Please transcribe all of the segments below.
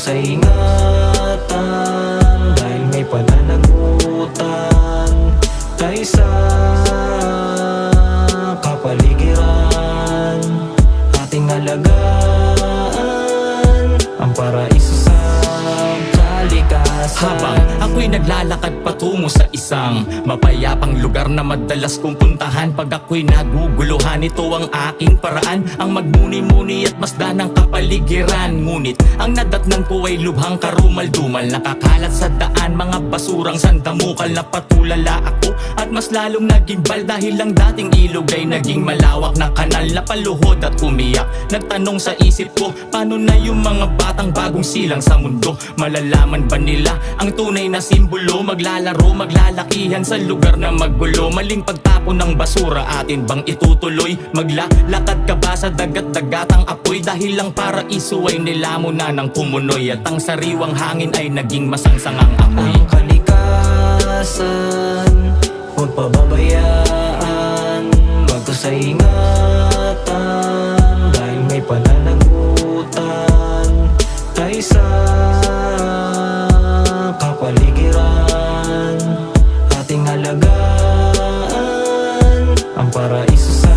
sa ingatan, dahil may pananagutan tayo sa kapaligiran. Ating alagaan ang paraiso sa kalikasan. Habang ako'y naglalakad patungo sa isang mapayapang lugar na madalas kong puntahan, pag ako'y naguguluhan, ito ang aking paraan, ang magmuni-muni at masdan ng kapaligiran. Ngunit ang nadatnan ko ay lubhang karumal-dumal, nakakalat sa daan, mga basurang sandamukal. Napatulala ako at mas lalong nagimbal, dahil ang dating ilog ay naging malawak na kanal. Napaluhod at umiyak, nagtanong sa isip ko, paano na yung mga batang bagong silang sa mundo? Malalaman ba nila ang tunay na simbolo? Maglalaro, maglalakihan sa lugar na maggulo. Maling pagtapon ng basura, atin bang itutuloy? Maglalakad ka ba sa dagat-dagatang apoy? Dahil lang paraiso ay nilamon na ng pumunoy, at ang sariwang hangin ay naging masangsangang apoy. Ang kalikasan, huwag pababayaan, bago sa ingatan, dahil may pananagutan tayo sa kapaligiran. Ating alagaan ang paraiso sa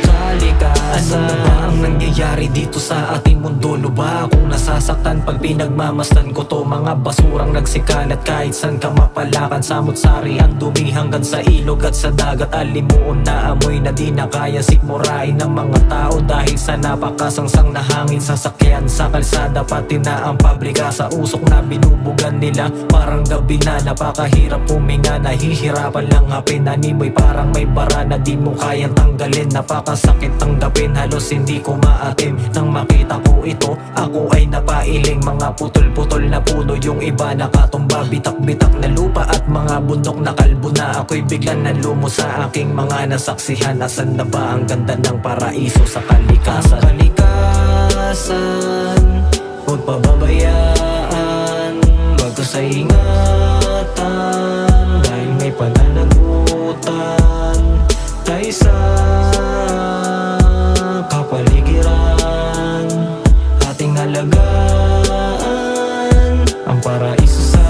kalikasan. Ano ba ang nangyayari dito sa ating mundo? No ba akong nasasaktan pag pinagmamasdan ko to? Mga basurang nagsikalat kahit san ka mapalakan, samot-sari ang dumi hanggang sa ilog at sa dagat. Alimuon na amoy na di na kaya sikmurain ng mga tao, dahil sa napakasangsang na hangin. Sasakyan sa kalsada, pati na ang pabrika sa usok na binubugan nila. Parang gabi na, napakahirap huminga, nahihirapan lang hapin. Animoy parang may bara na di mo kayang tanggalin, napakasakit tanggapin, halos hindi ko maatim. Nang makita ko ito, ako ay napailing. Mga putol-putol na puno, yung iba nakatumba, bitak-bitak na lupa at mga bundok na kalbo na. Ako'y biglang nalumo sa aking mga nasaksihan. Asan na ba ang ganda ng paraiso sa kalikasan? Ang kalikasan, huwag pababayaan, bago sa ingatan, dahil may pananagutan tayo sa kapaligiran. Ating alagaan ang paraiso sa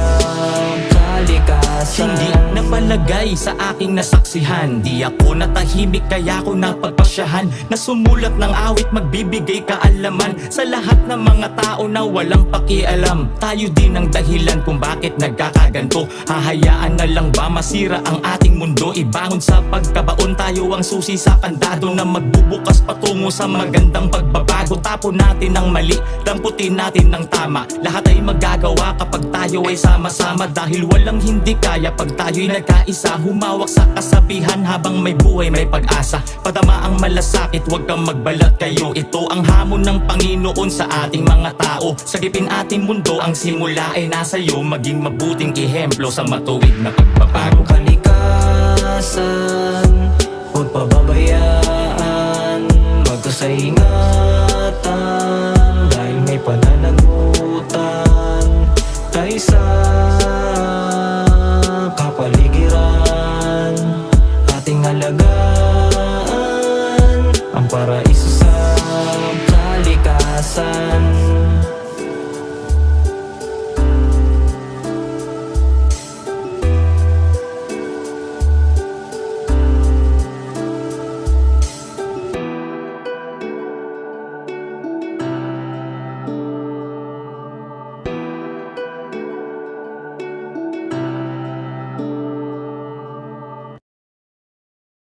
kalikasan. Hindi napalagay sa aking nasaksihan, di ako natahimik kaya ako napagpasyahan, na sumulat ng awit magbibigay kaalaman sa lahat ng mga tao na walang pakialam. Tayo din ang dahilan kung bakit nagkakaganto. Hahayaan na lang ba masira ang ating mundo? Ibangon sa pagkabaon, tayo ang susi sa kandado na magbubukas patungo sa magandang pagbabago. Tapon natin ang mali, damputin natin ng tama. Lahat ay magagawa kapag tayo ay sama-sama, dahil walang hindi kaya pag tayo'y nagkaisa. Humawak sa kasabihan, habang may buhay may pag-asa. Padama ang malasakit, huwag kang magbalat kayo. Ito ang hamon ng Panginoon sa ating mga tao. Sagipin ating mundo, ang simula ay nasa iyo. Maging mabuting ehemplo sa matuwid na pagbabago. Ang kalikasan, huwag pababayaan, bago sa ingatan, dahil may pananagutan tayo sa kapaligiran. Ating alagaan ang paraiso sa kalikasan.